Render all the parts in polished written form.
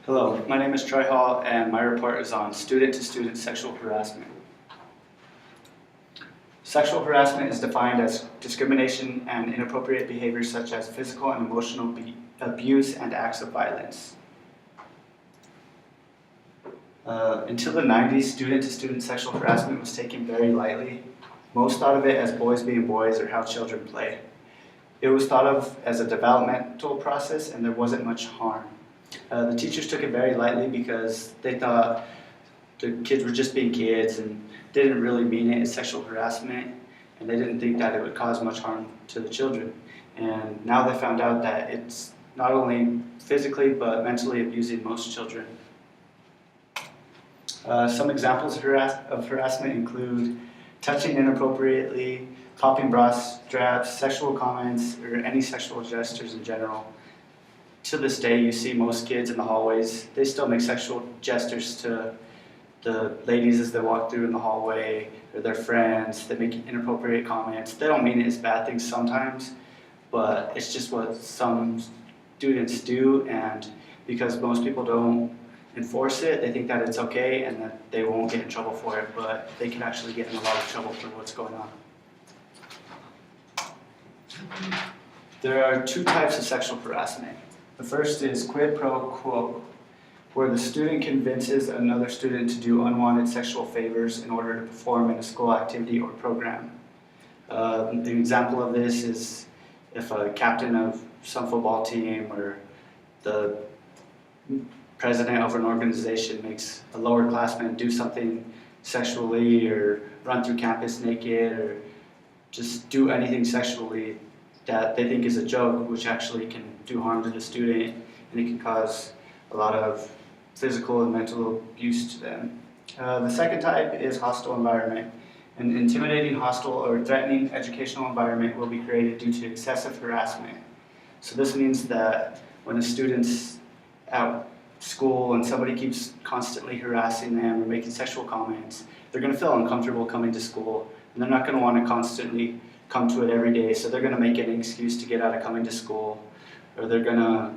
Hello, my name is Troy Hall, and my report is on student-to-student sexual harassment. Sexual harassment is defined as discrimination and inappropriate behavior such as physical and emotional abuse and acts of violence. Until the 90s, student-to-student sexual harassment was taken very lightly. Most thought of it as boys being boys or how children play. It was thought of as a developmental process and there wasn't much harm. The teachers took it very lightly because they thought the kids were just being kids and didn't really mean it as sexual harassment, and they didn't think that it would cause much harm to the children. And now they found out that it's not only physically but mentally abusing most children. Some examples of harassment include touching inappropriately, popping bra straps, sexual comments, or any sexual gestures in general. To this day, you see most kids in the hallways, they still make sexual gestures to the ladies as they walk through in the hallway, or their friends. They make inappropriate comments. They don't mean it as bad things sometimes, but it's just what some students do, and because most people don't enforce it, they think that it's okay and that they won't get in trouble for it, but they can actually get in a lot of trouble for what's going on. There are two types of sexual harassment. The first is quid pro quo, where the student convinces another student to do unwanted sexual favors in order to perform in a school activity or program. An example of this is if a captain of some football team or the president of an organization makes a lower classman do something sexually or run through campus naked or just do anything sexually that they think is a joke, which actually can do harm to the student, and it can cause a lot of physical and mental abuse to them. The second type is hostile environment. An intimidating, hostile, or threatening educational environment will be created due to excessive harassment. So this means that when a student's at school and somebody keeps constantly harassing them or making sexual comments, they're going to feel uncomfortable coming to school, and they're not going to want to constantly come to it every day, so they're going to make an excuse to get out of coming to school, or they're going to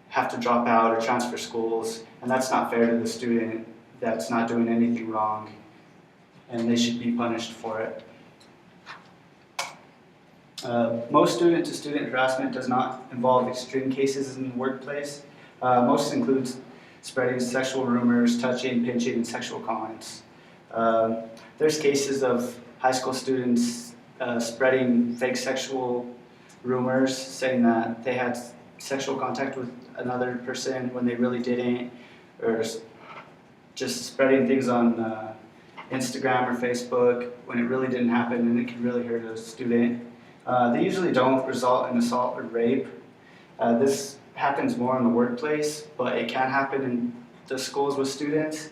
have to drop out or transfer schools, and that's not fair to the student that's not doing anything wrong, and they should be punished for it. Most student-to-student harassment does not involve extreme cases in the workplace. Most includes spreading sexual rumors, touching, pinching, and sexual comments. There's cases of high school students spreading fake sexual rumors, saying that they had sexual contact with another person when they really didn't, or just spreading things on Instagram or Facebook when it really didn't happen and it could really hurt a student. They usually don't result in assault or rape. This happens more in the workplace, but it can happen in the schools with students.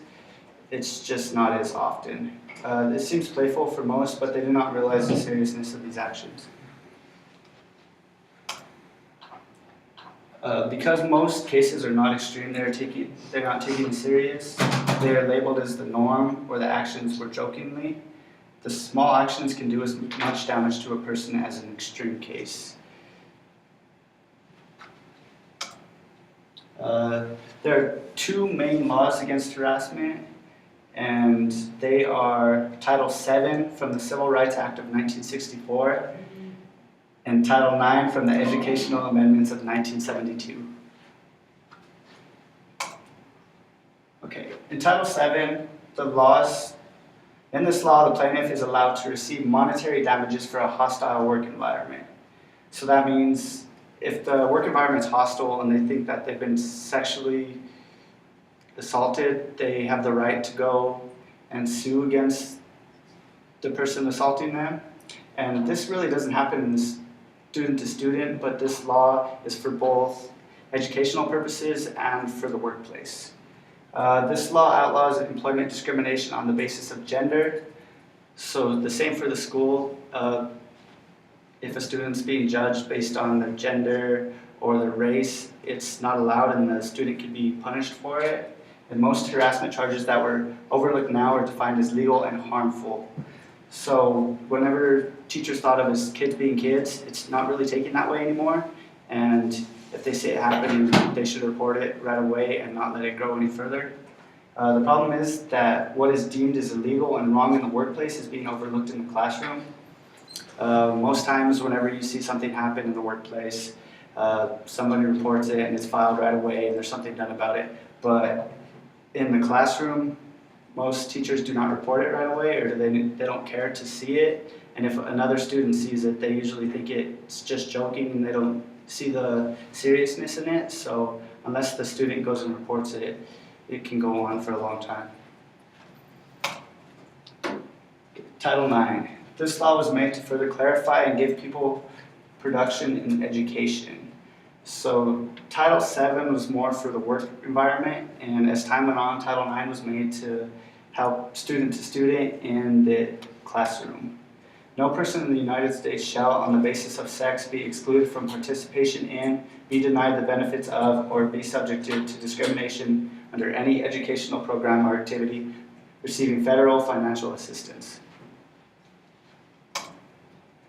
It's just not as often. It seems playful for most, but they do not realize the seriousness of these actions. Because most cases are not extreme, they're not taken serious. They are labeled as the norm, or the actions were jokingly. The small actions can do as much damage to a person as an extreme case. There are two main laws against harassment, and they are Title VII from the Civil Rights Act of 1964 and Title IX from the Educational Amendments of 1972. Okay, in Title VII, in this law, the plaintiff is allowed to receive monetary damages for a hostile work environment. So that means if the work environment is hostile and they think that they've been sexually assaulted, they have the right to go and sue against the person assaulting them. And this really doesn't happen in student to student, but this law is for both educational purposes and for the workplace. This law outlaws employment discrimination on the basis of gender. So the same for the school. If a student's being judged based on their gender or their race, it's not allowed and the student can be punished for it. And most harassment charges that were overlooked now are defined as legal and harmful. So whenever teachers thought of as kids being kids, it's not really taken that way anymore. And if they see it happening, they should report it right away and not let it grow any further. The problem is that what is deemed as illegal and wrong in the workplace is being overlooked in the classroom. Most times whenever you see something happen in the workplace, somebody reports it and it's filed right away and there's something done about it. But in the classroom, most teachers do not report it right away, or they don't care to see it. And if another student sees it, they usually think it's just joking and they don't see the seriousness in it. So unless the student goes and reports it, it can go on for a long time. Title IX. This law was made to further clarify and give people production in education. So Title VII was more for the work environment, and as time went on, Title IX was made to help student to student in the classroom. No person in the United States shall, on the basis of sex, be excluded from participation in, be denied the benefits of, or be subjected to discrimination under any educational program or activity receiving federal financial assistance.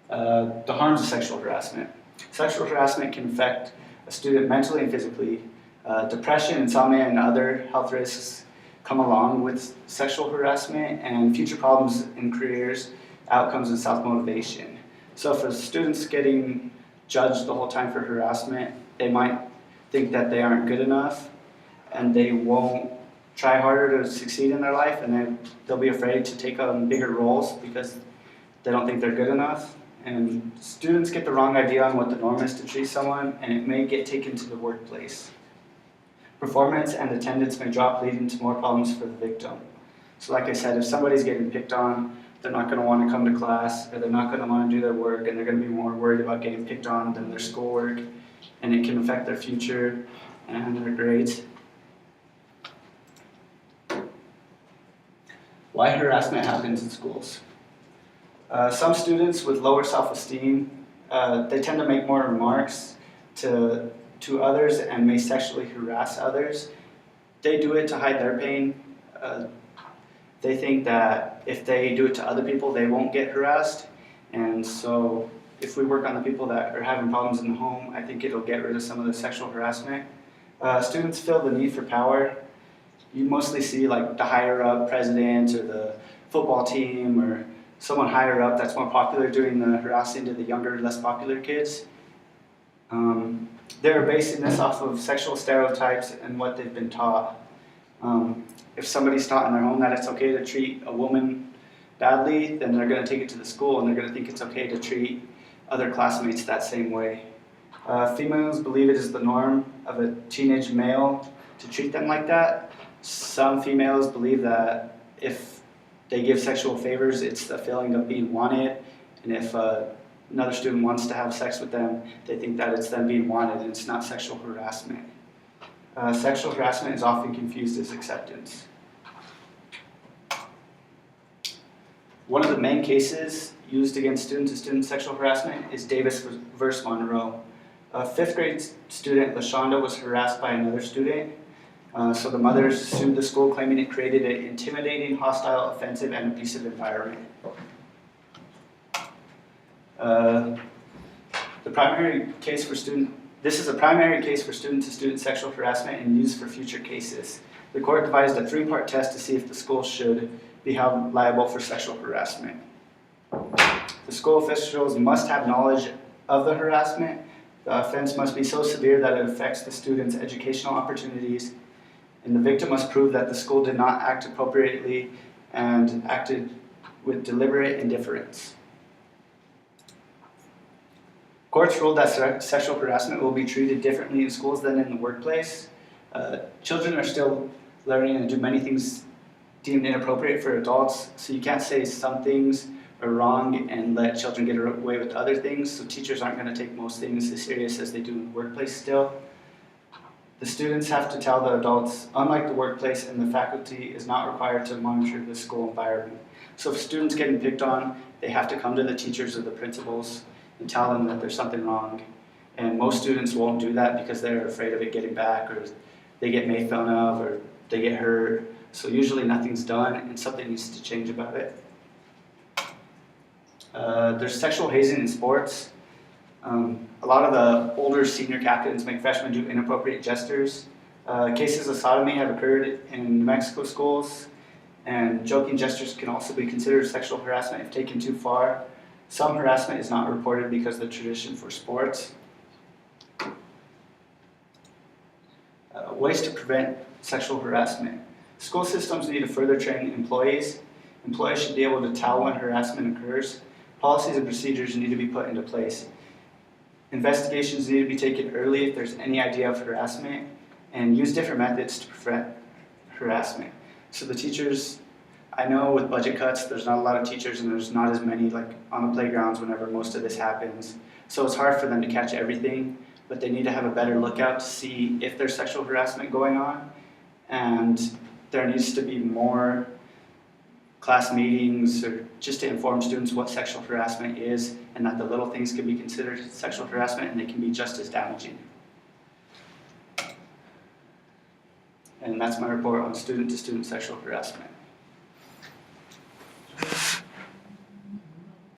The harms of sexual harassment. Sexual harassment can affect a student mentally and physically. Depression, insomnia, and other health risks come along with sexual harassment, and future problems in careers, outcomes, and self-motivation. So if a student's getting judged the whole time for harassment, they might think that they aren't good enough, and they won't try harder to succeed in their life, and then they'll be afraid to take on bigger roles because they don't think they're good enough. And students get the wrong idea on what the norm is to treat someone, and it may get taken to the workplace. Performance and attendance may drop, leading to more problems for the victim. So like I said, if somebody's getting picked on, they're not going to want to come to class, or they're not going to want to do their work, and they're going to be more worried about getting picked on than their schoolwork, and it can affect their future and their grades. Why harassment happens in schools. Some students with lower self-esteem, they tend to make more remarks to others and may sexually harass others. They do it to hide their pain. They think that if they do it to other people, they won't get harassed. And so if we work on the people that are having problems in the home, I think it'll get rid of some of the sexual harassment. Students feel the need for power. You mostly see like the higher up president or the football team or someone higher up that's more popular doing the harassing to the younger, less popular kids. They're basing this off of sexual stereotypes and what they've been taught. If somebody's taught in their home that it's okay to treat a woman badly, then they're going to take it to the school and they're going to think it's okay to treat other classmates that same way. Females believe it is the norm of a teenage male to treat them like that. Some females believe that if they give sexual favors, it's the feeling of being wanted, and if another student wants to have sex with them, they think that it's them being wanted and it's not sexual harassment. Sexual harassment is often confused as acceptance. One of the main cases used against student-to-student sexual harassment is Davis versus Monroe. A fifth grade student, LaShonda, was harassed by another student. So the mother sued the school, claiming it created an intimidating, hostile, offensive, and abusive environment. This is a primary case for student-to-student sexual harassment and used for future cases. The court devised a three-part test to see if the school should be held liable for sexual harassment. The school officials must have knowledge of the harassment. The offense must be so severe that it affects the student's educational opportunities, and the victim must prove that the school did not act appropriately and acted with deliberate indifference. Courts ruled that sexual harassment will be treated differently in schools than in the workplace. Children are still learning and do many things deemed inappropriate for adults, so you can't say some things are wrong and let children get away with other things, so teachers aren't going to take most things as serious as they do in the workplace still. The students have to tell the adults, unlike the workplace, and the faculty is not required to monitor the school environment. So if a student's getting picked on, they have to come to the teachers or the principals and tell them that there's something wrong. And most students won't do that because they're afraid of it getting back, or they get made fun of, or they get hurt. So usually nothing's done and something needs to change about it. There's sexual hazing in sports. A lot of the older senior captains make freshmen do inappropriate gestures. Cases of sodomy have occurred in New Mexico schools, and joking gestures can also be considered sexual harassment if taken too far. Some harassment is not reported because of the tradition for sports. Ways to prevent sexual harassment. School systems need to further train employees. Employees should be able to tell when harassment occurs. Policies and procedures need to be put into place. Investigations need to be taken early if there's any idea of harassment, and use different methods to prevent harassment. So the teachers, I know with budget cuts, there's not a lot of teachers and there's not as many like on the playgrounds whenever most of this happens. So it's hard for them to catch everything, but they need to have a better lookout to see if there's sexual harassment going on. And there needs to be more class meetings or just to inform students what sexual harassment is and that the little things can be considered sexual harassment and they can be just as damaging. And that's my report on student-to-student sexual harassment.